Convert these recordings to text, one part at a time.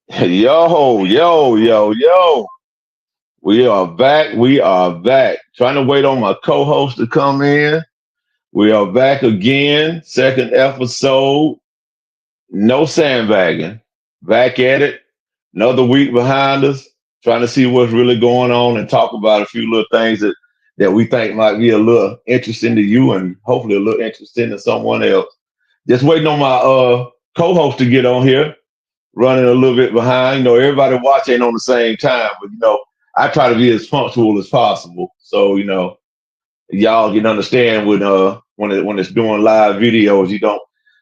Yo, yo, yo, yo. We are back. We are back. Trying to wait on my co host to come in. We are back again. Second episode. No sandbagging. Back at it. Another week behind us. Trying to see what's really going on and talk about a few little things that we think might be a little interesting to you and hopefully a little interesting to someone else. Just waiting on my co host to get on here, running a little bit behind. Everybody watching on the same time, but I try to be as punctual as possible. So y'all can understand when it's doing live videos,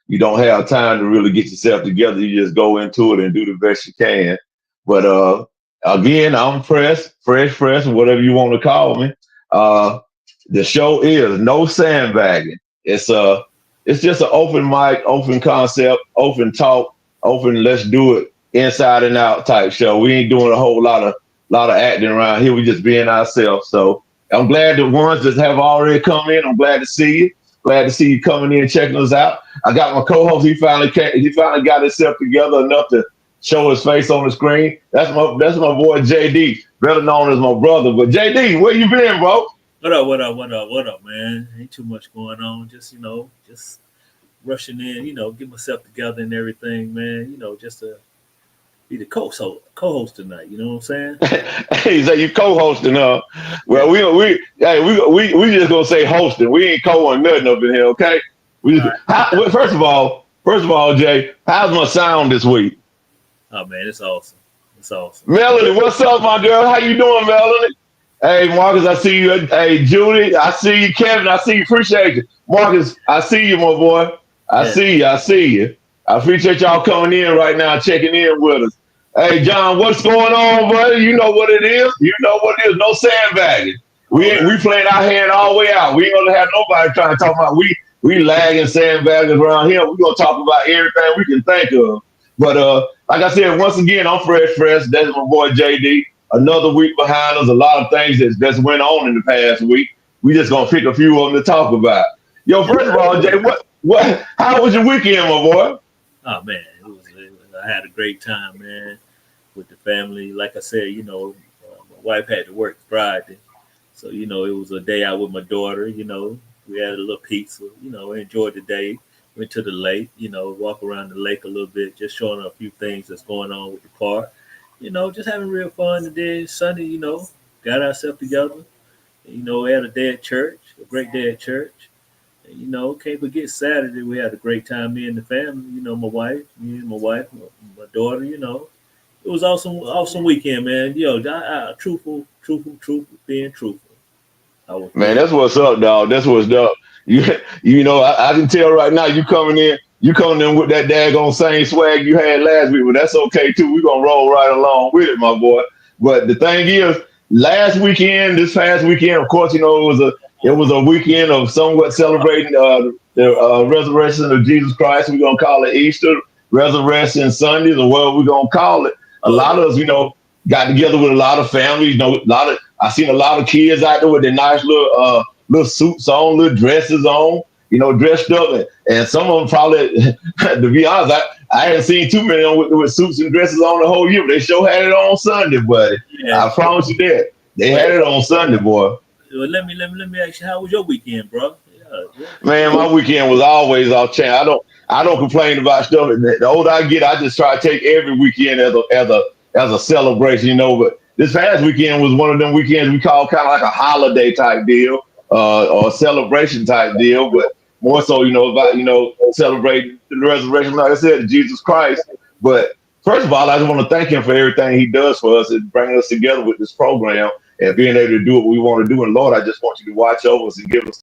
you don't have time to really get yourself together. You just go into it and do the best you can. But again, I'm fresh, whatever you want to call me. Uh, the show is no sandbagging. It's just an open mic, open concept, open talk, open. Let's do it inside and out type show. We ain't doing a whole lot of acting around here. We just being ourselves. So I'm glad the ones that have already come in. I'm glad to see you. Glad to see you coming in, checking us out. I got my co-host. He finally got himself together enough to show his face on the screen. That's my boy JD, better known as my brother. But JD, where you been, bro? What up, man? Ain't too much going on. Just rushing in, get myself together and everything, man. Just to be the co-host tonight. You know what I'm saying? Hey, so you co-hosting, huh? Yeah. Well, we just gonna say hosting. We ain't co-ing nothing up in here, okay? All right. Well, first of all, Jay, how's my sound this week? Oh man, it's awesome. It's awesome. Melanie, what's up, my girl? How you doing, Melanie? Hey, Marcus, I see you. Hey, Judy, I see you. Kevin, I see you. Appreciate you. Marcus, I see you, my boy. I Yeah. see you. I see you. I appreciate y'all coming in right now, checking in with us. Hey, John, what's going on, buddy? You know what it is. You know what it is. No sandbagging. All We right. playing our hand all the way out. We ain't gonna have nobody trying to talk about we lagging sandbaggers around here. We gonna talk about everything we can think of. But like I said, once again, I'm fresh. That's my boy JD. Another week behind us. A lot of things that's went on in the past week. We just gonna pick a few of them to talk about. Yo, Yeah. first of all, Jay, what? How was your weekend, my boy? Oh man, I had a great time, man, with the family. Like I said, my wife had to work Friday, so it was a day out with my daughter. We had a little pizza. Enjoyed the day. Went to the lake. Walk around the lake a little bit, just showing her a few things that's going on with the park. Just having real fun. And then Sunday, got ourselves together. We had a day at church, a great day at church. And, can't forget Saturday. We had a great time, me and the family. My wife, my daughter. It was awesome weekend, man. Truthful, being truthful. I was Man, real. that's what's up, dog. That's what's up. You I can tell right now you coming in with that daggone same swag you had last week, but that's okay too. We're gonna roll right along with it, my boy. But the thing is, this past weekend, of course, it was a weekend of somewhat celebrating the resurrection of Jesus Christ. We're gonna call it Easter, Resurrection Sundays, or whatever we're gonna call it. A Oh lot yeah. of us, got together with a lot of families. I seen a lot of kids out there with their nice little suits on, little dresses on, dressed up, and some of them probably, to be honest, I hadn't seen too many of them with suits and dresses on the whole year, but they sure had it on Sunday, buddy. Yeah. I promise you that they Well, had it on Sunday, boy. let me ask you, how was your weekend, bro? Yeah. Man, my weekend was always off chain. I don't complain about stuff. The older I get, I just try to take every weekend as a celebration, But this past weekend was one of them weekends we call kind of like a holiday type deal, or a celebration type deal, but more so, about celebrating the resurrection, like I said, of Jesus Christ. But first of all, I just want to thank him for everything he does for us and bringing us together with this program and being able to do what we want to do. And Lord, I just want you to watch over us and give us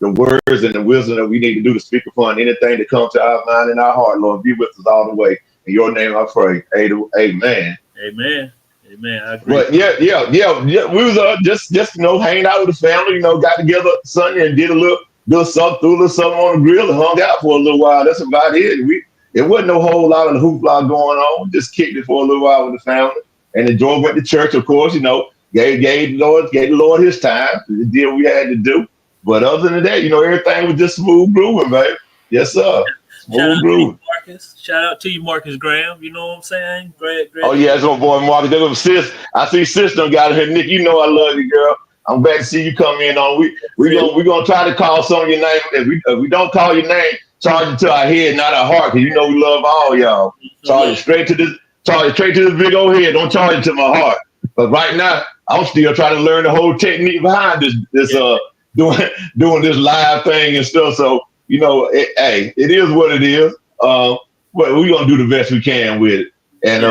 the words and the wisdom that we need to do to speak upon anything that comes to our mind and our heart, Lord. Be with us all the way. In your name I pray. Amen. Amen. Amen. I agree. But yeah. We was just hanging out with the family, got together Sunday and did a little something, threw a little something on the grill and hung out for a little while. That's about it. It wasn't no whole lot of hoopla going on. Just kicked it for a little while with the family. And enjoyed went to church, of course, gave the Lord his time, did what we had to do. But other than that, everything was just smooth grooving, baby. Yes, sir. Shout Smooth out to you, grooving. Marcus. Shout out to you, Marcus Graham. You know what I'm saying? Great. Oh yeah, that's my boy Marcus. That was sis. I see sis done got here. Nick, you know I love you, girl. I'm glad to see you come in on. We gonna try to call some of your name. If we don't call your name, charge it to our head, not our heart, because you know we love all y'all. Charge it straight to this. Charge it straight to this big old head. Don't charge it to my heart. But right now, I'm still trying to learn the whole technique behind this doing this live thing and stuff. So you know, hey, it is what it is. But we're gonna do the best we can with it. And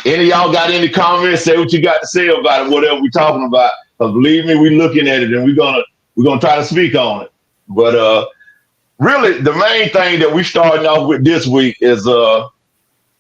any of y'all got any comments? Say what you got to say about it, whatever we're talking about. Because believe me, we're looking at it and we're gonna try to speak on it. But really, the main thing that we starting off with this week is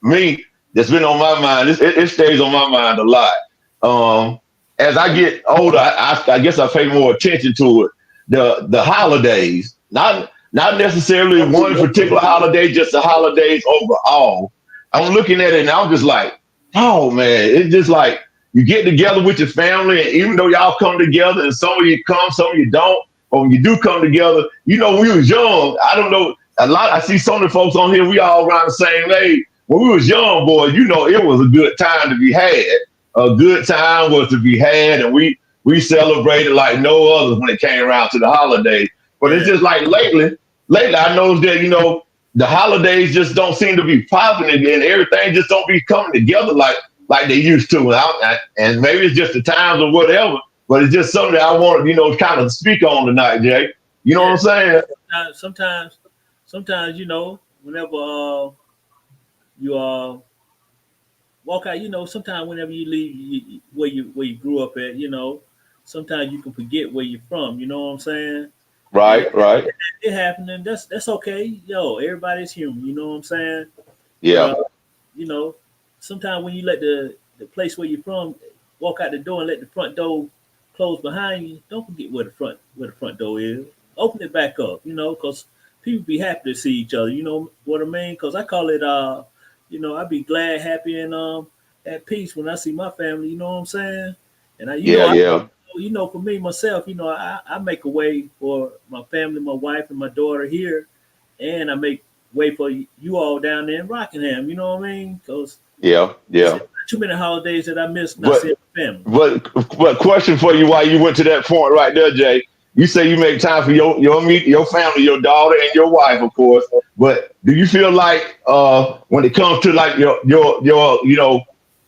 me. That's been on my mind. It stays on my mind a lot. As I get older, I guess I pay more attention to it. The holidays, not necessarily one particular holiday, just the holidays overall. I'm looking at it and I'm just like, oh man, it's just like you get together with your family, and even though y'all come together, and some of you come, some of you don't, but when you do come together, you know, when we was young, I don't know, I see some of the folks on here, we all around the same age. When we was young, boys, you know, it was a good time to be had. A good time was to be had, and we celebrated like no others when it came around to the holidays. But it's just like lately I noticed that, you know, the holidays just don't seem to be popping again. Everything just don't be coming together like they used to. And maybe it's just the times or whatever, but it's just something that I wanted, you know, kind of speak on tonight, Jay. You know what I'm saying? Sometimes, you know, whenever you walk out, you know, sometimes whenever you leave where you grew up at, you know, sometimes you can forget where you're from. You know what I'm saying? Right. It happened, and that's okay. Yo, everybody's human. You know what I'm saying? Yeah. You know, sometimes when you let the place where you're from walk out the door and let the front door close behind you, don't forget where the front door is. Open it back up. You know, because people be happy to see each other. You know what I mean? Because I call it you know, I be glad, happy, and at peace when I see my family. You know what I'm saying? And you know, for me myself, you know, I make a way for my family, my wife, and my daughter here, and I make way for you all down there in Rockingham. You know what I mean? Because too many holidays that I miss not seeing my family. But question for you, while you went to that point right there, Jay. You say you make time for your family, your daughter, and your wife, of course. But do you feel like when it comes to like your you know,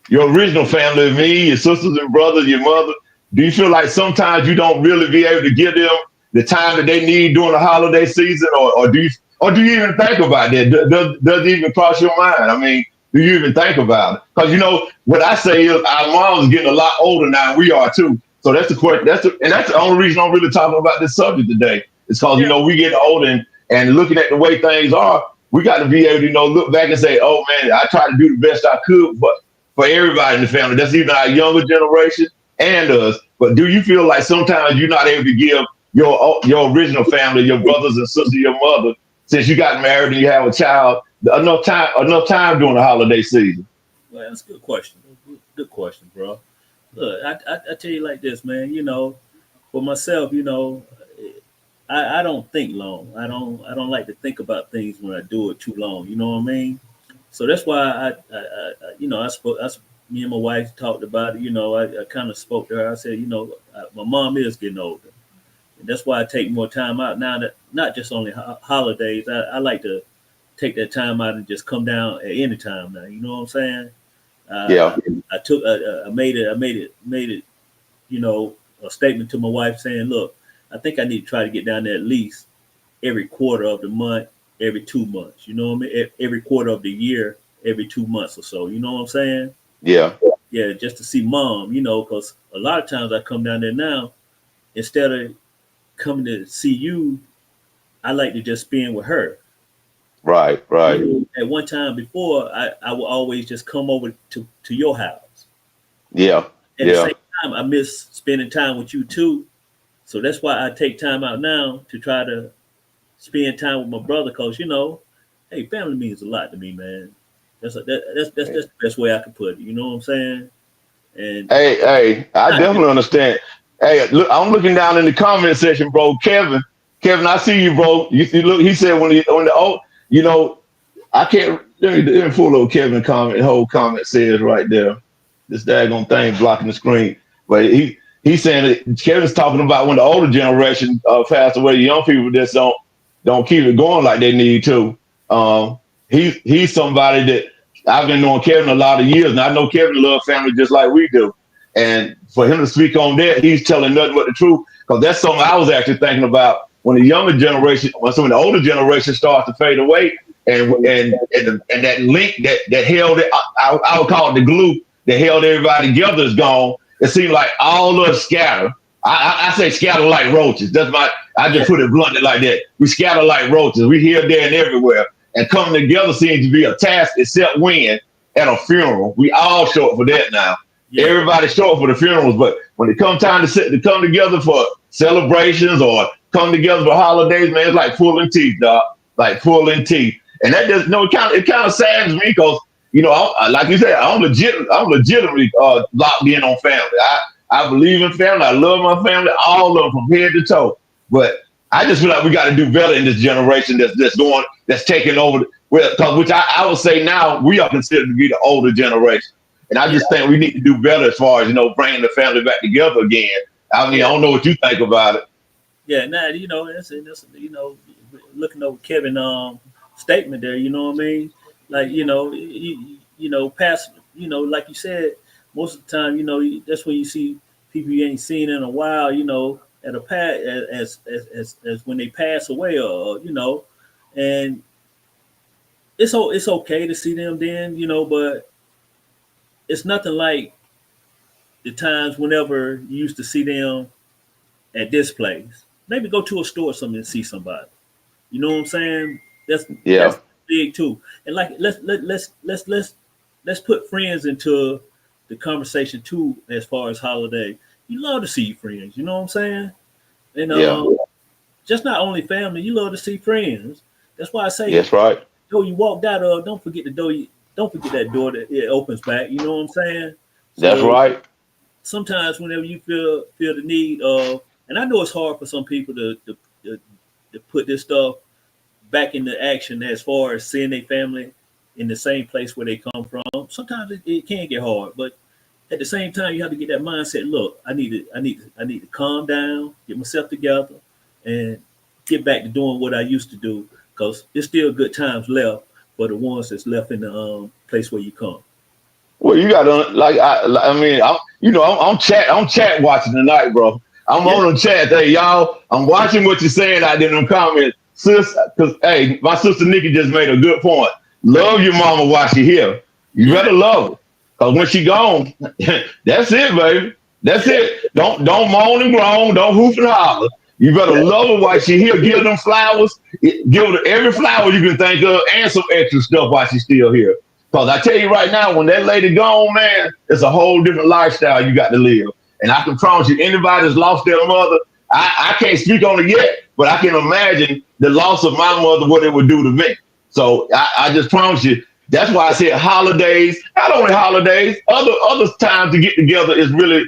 your original family, me, your sisters and brothers, your mother, do you feel like sometimes you don't really be able to give them the time that they need during the holiday season, or do you even think about that? Does it even cross your mind? I mean, do you even think about it? Because you know what I say is our moms are getting a lot older now, and we are too. So that's the question. That's the only reason I'm really talking about this subject today. It's because you know we get older and looking at the way things are, we got to be able to, you know, look back and say, oh man, I tried to do the best I could, but for everybody in the family, that's even our younger generation and us. But do you feel like sometimes you're not able to give your original family, your brothers and sisters, your mother, since you got married and you have a child, enough time during the holiday season? Well, that's a good question. Good question, bro. Look, I tell you like this, man. You know, for myself, you know, I don't think long. I don't like to think about things when I do it too long. You know what I mean? So that's why I you know, me and my wife talked about it. You know, I kind of spoke to her. I said, you know, my mom is getting older, and that's why I take more time out now. That not just only holidays. I like to take that time out and just come down at any time now. You know what I'm saying? I made it, you know, a statement to my wife saying, look, I think I need to try to get down there at least every quarter of the month, every 2 months. You know what I mean? Every quarter of the year, every 2 months or so. You know what I'm saying? Yeah. Yeah, just to see mom, you know, because a lot of times I come down there now, instead of coming to see you, I like to just spend with her. Right. You know, at one time before, I would always just come over to your house. Yeah. At the same time, I miss spending time with you too. So that's why I take time out now to try to spend time with my brother, because you know, hey, family means a lot to me, man. That's the best way I could put it. You know what I'm saying? And hey, I definitely understand. Hey, look, I'm looking down in the comment section, bro. Kevin, I see you, bro. You look. He said when the you know, I can't. Let me pull a little Kevin comment. The whole comment says right there. This daggone thing blocking the screen. But he's saying that Kevin's talking about when the older generation passed away, the young people just don't keep it going like they need to. He's somebody that I've been knowing Kevin a lot of years, and I know Kevin loves family just like we do. And for him to speak on that, he's telling nothing but the truth, because that's something I was actually thinking about when the younger generation, when some of the older generation starts to fade away, and that link that held it, I would call it the glue that held everybody together is gone. It seems like all of us scatter. I say scatter like roaches. I just put it bluntly like that. We scatter like roaches. We here, there, and everywhere. And coming together seems to be a task, except when at a funeral. We all show up for that now. Yeah. Everybody show up for the funerals, but when it comes time to come together for celebrations or come together for holidays, man, it's like pulling teeth, dog. Like pulling teeth. And that just it kind of saddens me, because like you said, I'm legitimately locked in on family. I believe in family. I love my family, all of them from head to toe. But I just feel like we got to do better in this generation that's taking over. Which I would say now we are considered to be the older generation, and I just think we need to do better as far as bringing the family back together again. I mean, I don't know what you think about it. Yeah, now that's looking over Kevin's statement there. You know what I mean? Like past like you said, most of the time that's when you see people you ain't seen in a while. At a as when they pass away, or and it's okay to see them then, but it's nothing like the times whenever you used to see them at this place. Maybe go to a store or something and see somebody. You know what I'm saying? That's big too. And like let's put friends into the conversation too, as far as holiday. You love to see your friends, you know what I'm saying? And just not only family, you love to see friends. That's why I say that's right. Door you walked out of, don't forget the door. Don't forget that door that it opens back. You know what I'm saying? So that's right. Sometimes whenever you feel the need of, and I know it's hard for some people to put this stuff back into action, as far as seeing their family in the same place where they come from. Sometimes it can get hard, but at the same time, you have to get that mindset. Look, I need to calm down, get myself together, and get back to doing what I used to do, because there's still good times left for the ones that's left in the place where you come. Well, you gotta I'm chat watching tonight, bro. I'm on the chat. Hey, y'all, I'm watching what you're saying out there in the comments, sis. Because hey, my sister Nikki just made a good point. Love your mama while she here. You better love her, because when she gone, that's it, baby. That's it. Don't moan and groan. Don't hoof and holler. You better love her while she here. Give them flowers. Give her every flower you can think of, and some extra stuff while she's still here. Because I tell you right now, when that lady gone, man, it's a whole different lifestyle you got to live. And I can promise you, anybody that's lost their mother, I can't speak on it yet, but I can imagine the loss of my mother, what it would do to me. So I just promise you, that's why I said holidays, not only holidays, other times to get together is really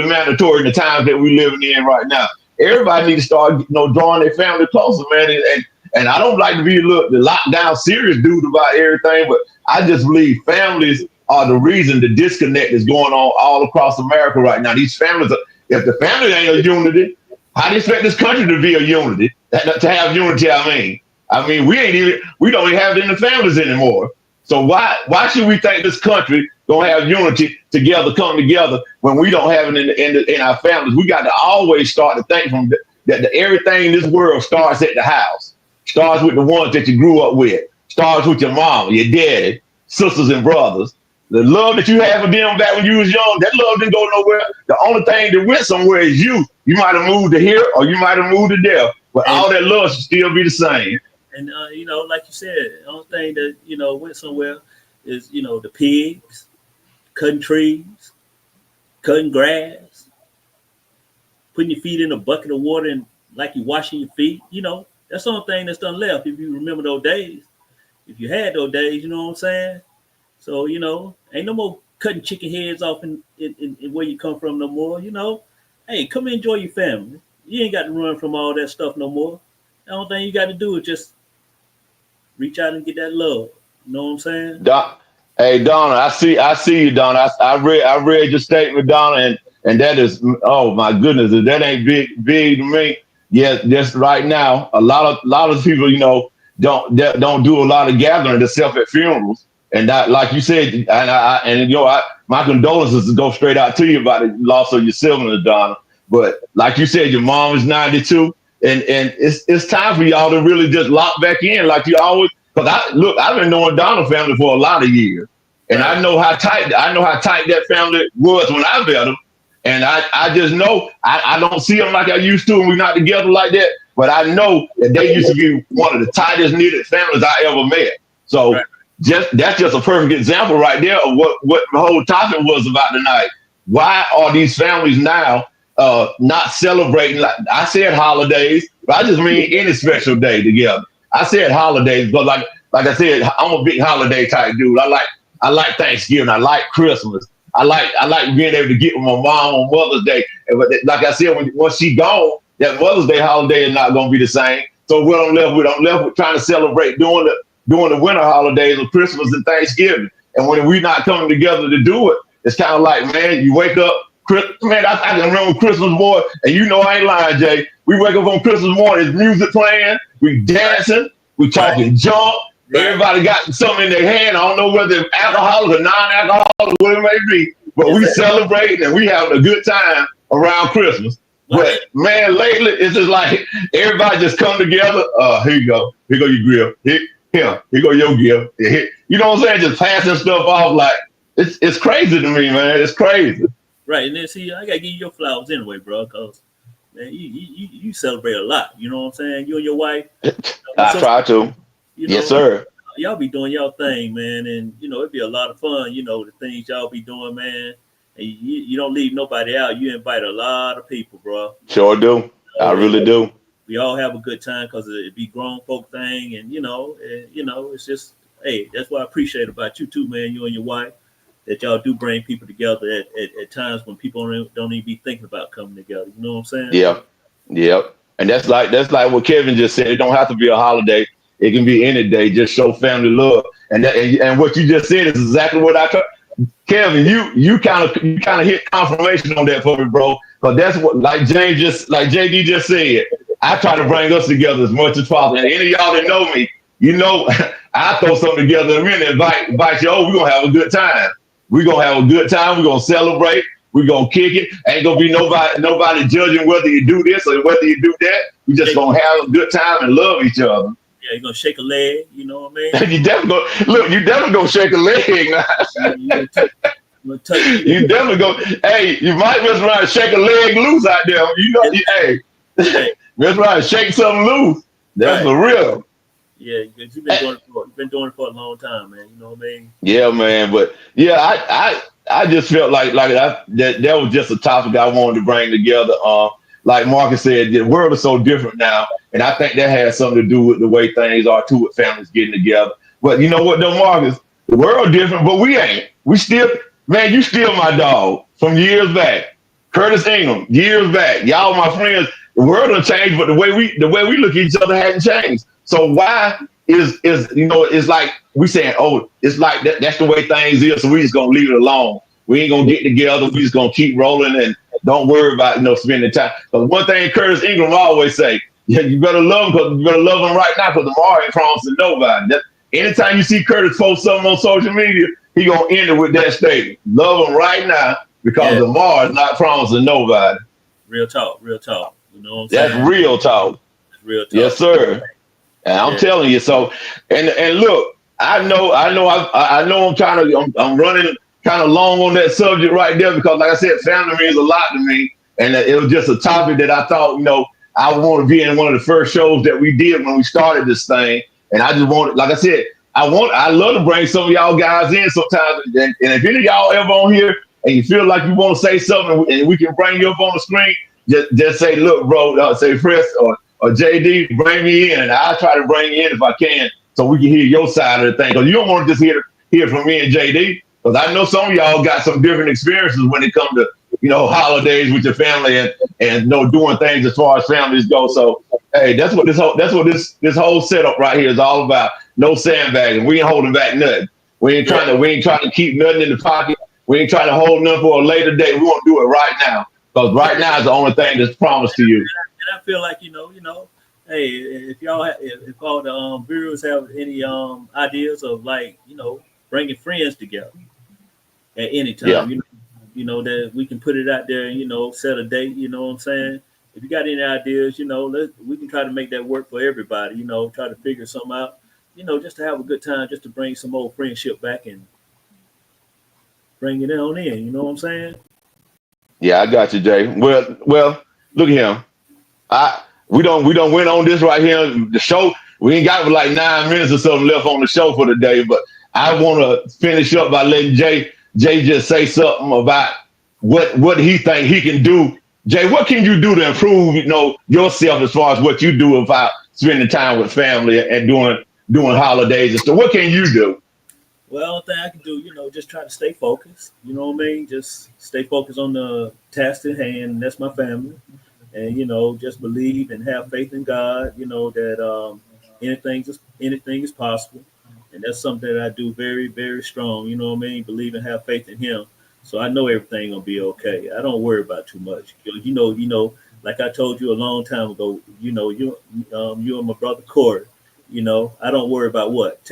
mandatory in the times that we're living in right now. Everybody needs to start, drawing their family closer, man. And I don't like to be the lockdown serious dude about everything, but I just believe families are the reason the disconnect is going on all across America right now. These families, if the family ain't a unity, how do you expect this country to be a unity? To have unity, I mean, we don't even have it in the families anymore. So why should we think this country gonna have unity together, come together, when we don't have it in our families? We got to always start to think from that everything in this world starts at the house. Starts with the ones that you grew up with. Starts with your mama, your daddy, sisters and brothers. The love that you had for them back when you was young, that love didn't go nowhere. The only thing that went somewhere is you. You might have moved to here or you might have moved to there, but all that love should still be the same. And like you said, the only thing that went somewhere is the pigs, cutting trees, cutting grass, putting your feet in a bucket of water and like you washing your feet. That's the only thing that's done left. If you remember those days, if you had those days, you know what I'm saying. So ain't no more cutting chicken heads off in where you come from no more. Hey, come enjoy your family. You ain't got to run from all that stuff no more. The only thing you got to do is just reach out and get that love. You know what I'm saying? Don, hey Donna, I see you, Donna. I read your statement, Donna, and that is, oh my goodness, if that ain't big to me. Yeah, just right now, a lot of people, don't do a lot of gathering themselves at funerals, and that, like you said, my condolences go straight out to you about the loss of your sibling, Donna. But like you said, your mom is 92, and it's time for y'all to really just lock back in, like you always. Because I've been knowing Donald family for a lot of years, and Right. I know how tight that family was when I met them, and I just know I don't see them like I used to, and we're not together like that. But I know that they used to be one of the tightest knitted families I ever met. So Right. that's just a perfect example right there of what the whole topic was about tonight. Why are these families now not celebrating? Like I said, holidays, but I just mean any special day together. I said holidays, but like I said, I'm a big holiday type dude. I like Thanksgiving. I like Christmas. I like being able to get with my mom on Mother's Day. But like I said, once she gone, that Mother's Day holiday is not going to be the same. So what I'm left with trying to celebrate during the winter holidays of Christmas and Thanksgiving. And when we're not coming together to do it, it's kind of like, man, you wake up. Man, I can remember Christmas morning, and I ain't lying, Jay. We wake up on Christmas morning, there's music playing, we dancing, we talking junk. Right. Everybody got something in their hand. I don't know whether it's alcoholic or non-alcoholic, whatever it may be, but we celebrating and we having a good time around Christmas. But man, lately it's just like everybody just come together. Here you go. Here go your grill. Here go your gift. You know what I'm saying? Just passing stuff off like it's crazy to me, man. It's crazy. Right. And then see, I gotta give you your flowers anyway, bro, because man, you celebrate a lot. You know what I'm saying? You and your wife. I try to. Yes, sir. Y'all be doing y'all thing, man, and it'd be a lot of fun. The things y'all be doing, man. And you don't leave nobody out. You invite a lot of people, bro. Sure do. I really do. We all have a good time because it be grown folk thing, and it's just, hey, that's what I appreciate about you too, man. You and your wife, that y'all do bring people together at times when people don't even be thinking about coming together. You know what I'm saying? Yep. And that's like what Kevin just said. It don't have to be a holiday. It can be any day. Just show family love. And what you just said is exactly what I try. Kevin, you kind of hit confirmation on that for me, bro. Because that's what, like JD just said. I try to bring us together as much as possible. And any of y'all that know me, I throw something together in a minute, invite you. We're gonna have a good time. We're gonna have a good time. We're gonna celebrate. We're gonna kick it. Ain't gonna be nobody judging whether you do this or whether you do that. We just gonna have a good time and love each other. Yeah, you're gonna shake a leg, you know what I mean? You definitely gonna shake a leg now. You definitely go. Hey, you might mess around and shake a leg loose out there. Hey, mess around and shake something loose. That's for real. Yeah, because you've been doing it for a long time, man. You know what I mean? Yeah, man. But yeah, I just felt like that was just a topic I wanted to bring together. Like Marcus said, the world is so different now, and I think that has something to do with the way things are too, with families getting together. But you know what, though, Marcus, the world different, but we ain't. We still, man, you still my dog from years back. Curtis Ingram, years back. Y'all my friends. The world done changed, but the way we look at each other hasn't changed. So why is it's like we saying, oh, it's like that's the way things is, so we just gonna leave it alone. We ain't gonna get together. We just gonna keep rolling and don't worry about spending time. Because one thing Curtis Ingram always say, you better love him because you better love him right now because tomorrow ain't promising nobody. Anytime you see Curtis post something on social media, he gonna end it with that statement: love him right now because tomorrow is not promising nobody. Real talk. You know what I'm saying? That's real talk. That's real talk. Yes, sir. And I'm telling you. So, and look, I know I'm running kind of long on that subject right there because, like I said, family means a lot to me, and it was just a topic that I thought, I want to be in one of the first shows that we did when we started this thing, and I just wanted, like I said, I love to bring some of y'all guys in sometimes, and if any of y'all ever on here and you feel like you want to say something and we can bring you up on the screen, just say, look, bro, say Chris or JD, bring me in, and I'll try to bring you in if I can, so we can hear your side of the thing, because you don't want to just hear from me and JD. Because I know some of y'all got some different experiences when it comes to, holidays with your family and doing things as far as families go. So, hey, that's what this whole setup right here is all about. no sandbagging. We ain't holding back nothing. We ain't trying to keep nothing in the pocket. We ain't trying to hold nothing for a later date. We want to do it right now. Because right now is the only thing that's promised to you. And I feel like hey, if y'all if all the bureaus have any ideas of like bringing friends together at any time, Yeah. that we can put it out there and set a date. You know what I'm saying? If you got any ideas, we can try to make that work for everybody. Try to figure something out. Just to have a good time, just to bring some old friendship back and bring it on in. You know what I'm saying? Yeah, I got you, Jay. Well, look at him. We don't win on this right here. The show, we ain't got like 9 minutes or something left on the show for today, but I want to finish up by letting Jay just say something about what he think he can do. Jay, what can you do to improve, yourself as far as what you do about spending time with family and doing holidays and stuff? What can you do? Well, the thing I can do, just try to stay focused. You know what I mean? Just stay focused on the task at hand, and that's my family. And just believe and have faith in God. That anything is possible, and that's something that I do very, very strong. You know what I mean? Believe and have faith in Him. So I know everything gonna be okay. I don't worry about too much. Like I told you a long time ago. You and my brother Corey. I don't worry about what.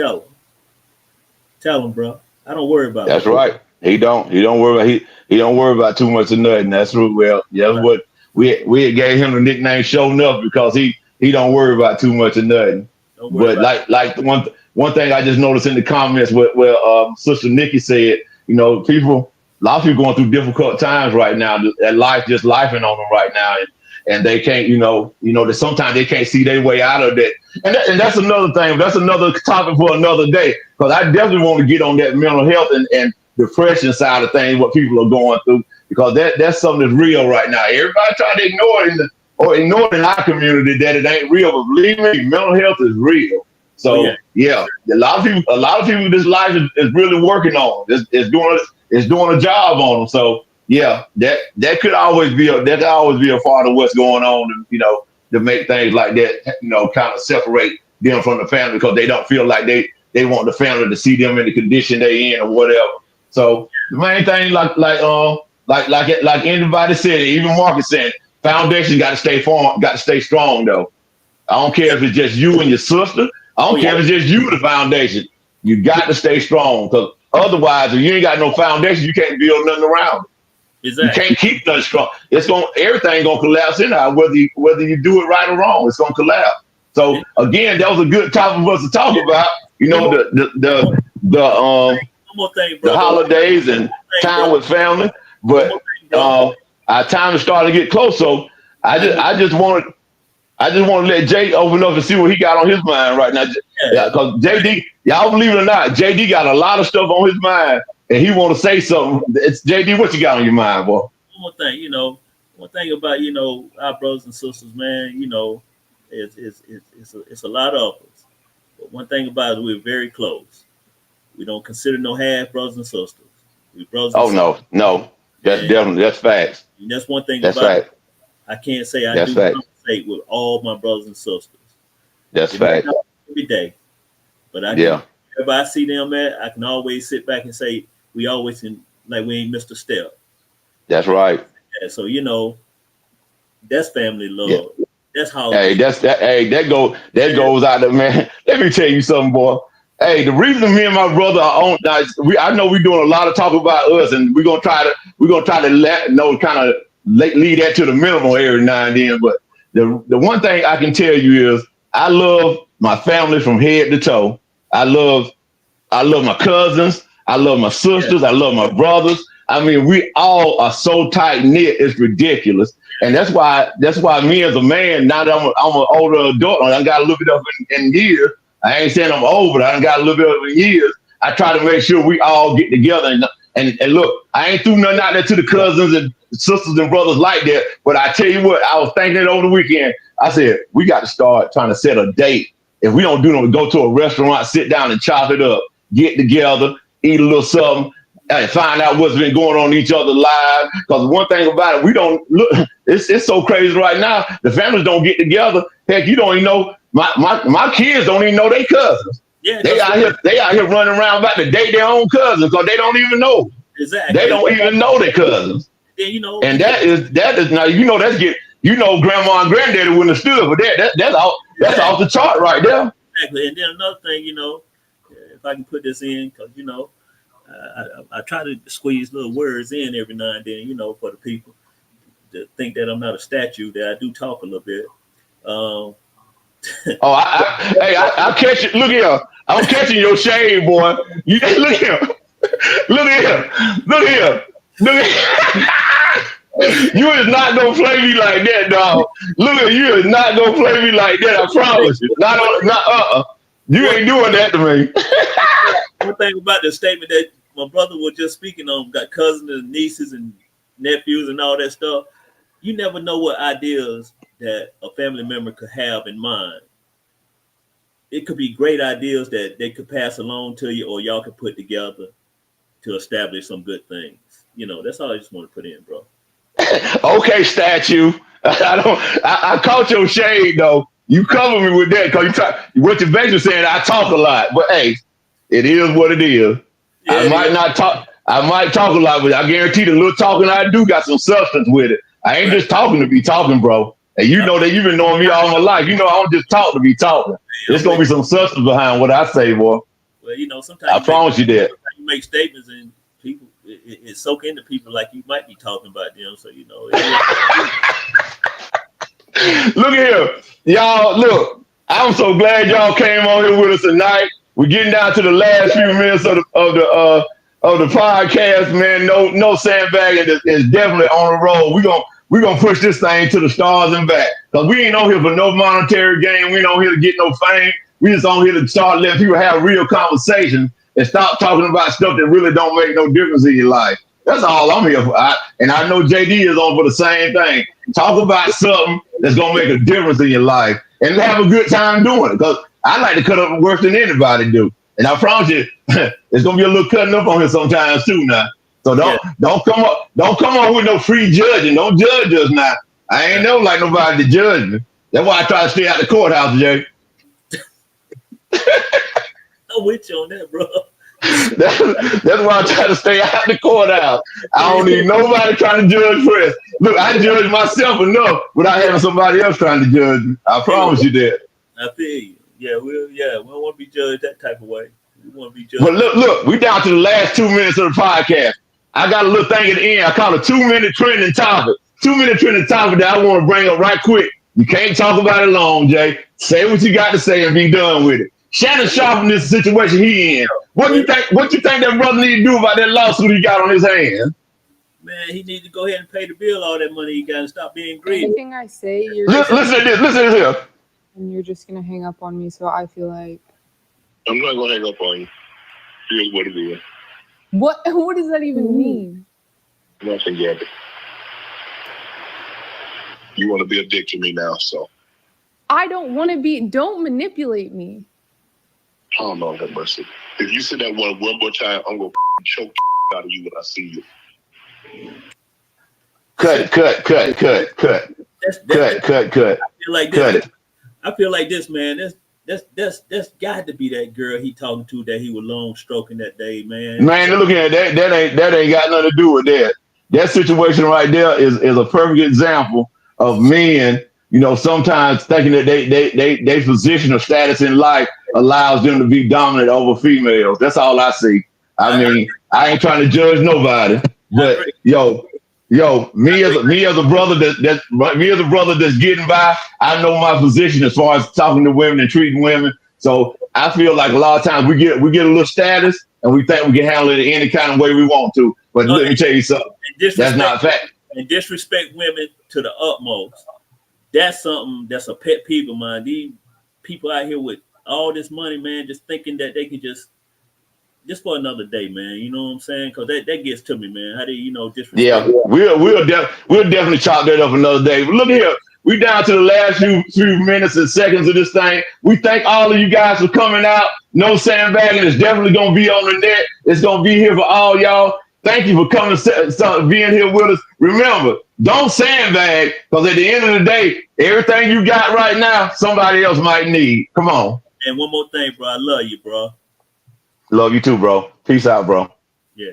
Tell him, bro. I don't worry about. That's right. He don't worry about he don't worry about too much of nothing. That's well. That's right. What we gave him the nickname "Show Enough" because he don't worry about too much of nothing. But like the one thing I just noticed in the comments, where Sister Nikki said, a lot of people going through difficult times right now. That life just lifing on them right now, and they can't, that sometimes they can't see their way out of that. And that's another thing. That's another topic for another day. Because I definitely want to get on that mental health and depression side of things, what people are going through, because that's something that's real right now. Everybody trying to ignore it in our community that it ain't real, but believe me, mental health is real. So yeah, a lot of people, this life is really working on. It's doing a job on them. So yeah, that could always be a part of what's going on, to make things like that, kind of separate them from the family because they don't feel like they want the family to see them in the condition they in or whatever. So the main thing, like anybody said, even Marcus said, foundation got to stay strong though. I don't care if it's just you and your sister. I don't care if it's just you and the foundation. You got to stay strong because otherwise, if you ain't got no foundation, you can't build nothing around it. Exactly. You can't keep nothing strong. Everything gonna collapse in there, whether you do it right or wrong. It's gonna collapse. So again, that was a good topic for us to talk about. The holidays and time with family, but our time is starting to get close. So I just want to let Jay open up and see what he got on his mind right now. Because JD, y'all believe it or not, JD got a lot of stuff on his mind, and he want to say something. It's JD, what you got on your mind, boy? One thing about our brothers and sisters, man. It's a lot of us. But one thing about it, we're very close. We don't consider no half brothers and sisters. We brothers. No. That's facts. And that's one thing that's about fact. it. I can't say I do conversate with all my brothers and sisters. That's fact. Every day. But if I see them I can always sit back and say we always we ain't missed a step. That's right. Yeah, so that's family love. Yeah. That's how. Hey, that goes out there, man. Let me tell you something, boy. Hey, the reason me and my brother are on, I know we're doing a lot of talk about us, and we're gonna try to kind of lead that to the minimum every now and then. But the one thing I can tell you is I love my family from head to toe. I love my cousins. I love my sisters. I love my brothers. I mean, we all are so tight knit, it's ridiculous. And that's why me as a man, now that I'm an older adult, I got a little bit up in years. I ain't saying I'm old, but I got a little bit over years. I try to make sure we all get together and look, I ain't threw nothing out there to the cousins and sisters and brothers like that. But I tell you what, I was thinking it over the weekend. I said, we got to start trying to set a date. If we don't do nothing, go to a restaurant, sit down and chop it up, get together, eat a little something, and find out what's been going on in each other's lives. Because one thing about it, we don't look. It's so crazy right now. The families don't get together. Heck, you don't even know. My kids don't even know they cousins. Yeah, They out here running around about to date their own cousins because they don't even know. exactly. They don't even know their cousins. Then you know, And that is now grandma and granddaddy wouldn't have stood for that. That's off the chart right there. exactly. And then another thing, if I can put this in, because I try to squeeze little words in every now and then, for the people to think that I'm not a statue, that I do talk a little bit. Oh, I catch it. Look here, I'm catching your shade, boy. You look here, look here, look here, look here. You is not gonna play me like that, dog. Look at you is not gonna play me like that. I promise you. You ain't doing that to me. One thing about the statement that my brother was just speaking on, got cousins and nieces and nephews and all that stuff. You never know what ideas that a family member could have in mind. It could be great ideas that they could pass along to you, or y'all could put together to establish some good things. That's all I just want to put in, bro. Okay, statue. I caught your shade though. You cover me with that because what you're basically saying. I talk a lot, but hey, it is what it is. Yeah, I might not talk. I might talk a lot, but I guarantee the little talking I do got some substance with it. I ain't just talking to be talking, bro. And you know that you've been knowing me all my life. I don't just talk to be talking. There's gonna be some substance behind what I say, boy. Well, sometimes I promise you that. You make statements and people it soak into people like you might be talking about them. So Look here, y'all. Look, I'm so glad y'all came on here with us tonight. We're getting down to the last few minutes of the podcast, man. No sandbagging is definitely on the road. We're gonna push this thing to the stars and back. Because we ain't on here for no monetary gain. We ain't on here to get no fame. We just on here to start letting people have real conversations and stop talking about stuff that really don't make no difference in your life. That's all I'm here for. And I know JD is on for the same thing. Talk about something that's gonna make a difference in your life and have a good time doing it. Because I like to cut up worse than anybody do. And I promise you, it's gonna be a little cutting up on here sometimes too now. So don't come up with no free judging. Don't judge us now. I ain't never like nobody to judge me. That's why I try to stay out the courthouse, Jay. I'm with you on that, bro. That's why I try to stay out the courthouse. I don't need nobody trying to judge Chris. Look, I judge myself enough without having somebody else trying to judge me. I promise you that. I feel you. Yeah, we don't want to be judged that type of way. We want to be judged. But look, we down to the last 2 minutes of the podcast. I got a little thing at the end. I call it 2 minute trending topic. 2 minute trending topic that I want to bring up right quick. You can't talk about it long, Jay. Say what you got to say and be done with it. Shannon Sharpe in this situation he in. What you think that brother need to do about that lawsuit he got on his hands? Man, he needs to go ahead and pay the bill all that money he got and stop being greedy. Anything I say, listen to this here. And you're just gonna hang up on me, so I feel like I'm not gonna hang up on you. Here's what it is. What does that even mean? Nothing, Gabby. You want to be a dick to me now, so I don't want to be. Don't manipulate me. Oh, Lord have mercy. If you say that one more time, I'm going to choke out of you when I see you. Cut. I feel like this, man. That's got to be that girl he talking to that he was long stroking that day, man. Man, look at that. That ain't got nothing to do with that. That situation right there is a perfect example of men, sometimes thinking that they position or status in life allows them to be dominant over females. That's all I see. I mean, I ain't trying to judge nobody, but me as a brother that's getting by, I know my position as far as talking to women and treating women. So I feel like a lot of times we get a little status and we think we can handle it in any kind of way we want to. But let me tell you something. That's not a fact. And disrespect women to the utmost. That's something that's a pet peeve of mine. These people out here with all this money, man, just thinking that they can just for another day, man. You know what I'm saying? Because that gets to me, man. How do you disrespect? Yeah, we'll definitely chop that up another day. But look here, we down to the last few minutes and seconds of this thing. We thank all of you guys for coming out. No sandbagging. It's definitely gonna be on the net. It's gonna be here for all y'all. Thank you for coming, being here with us. Remember, don't sandbag, because at the end of the day, everything you got right now, somebody else might need. Come on. And one more thing, bro. I love you, bro. Love you too, bro. Peace out, bro. Yeah.